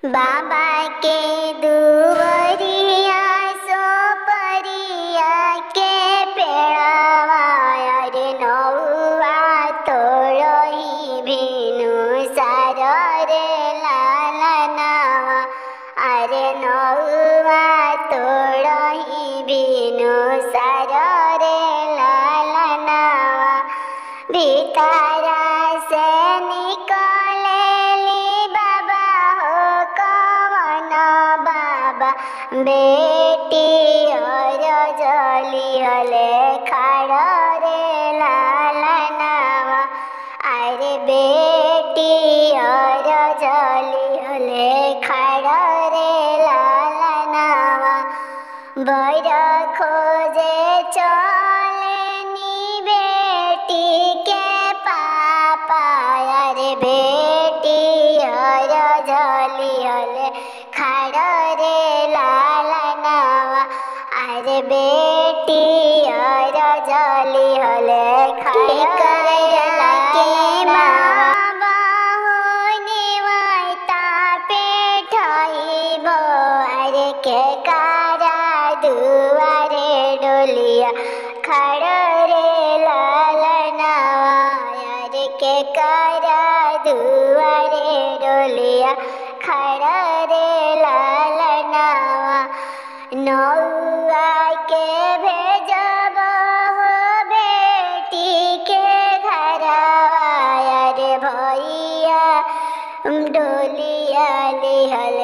बाबा के दुवरिया सो परिया के पेड़वा रे नौआ तोड़ही भिनु सार रे लालनावा अरे नौआ तोड़ही भिनु सार रे लालनावा भीतरा से निकलेली बाबा हो कवन बाबा बेटी और जली हले खाड़ रे लालनावा अरे बेटी और जली हले खाड़ रे लालनावा बर खोजे चलेनी बेटी के पापा अरे बेटी और झली हले खाड़ रे लालनावा अरे बेटी और झली हले खाड़ रे लालनावा अरे के कारा दुआरे डोलिया खड़ रे लालनावा अरे के कारा दुआरे डोलिया खड़ रे लालनावा नौआ के भेजब हो बेटी के घरवा अरे भैया डोलिया लिहल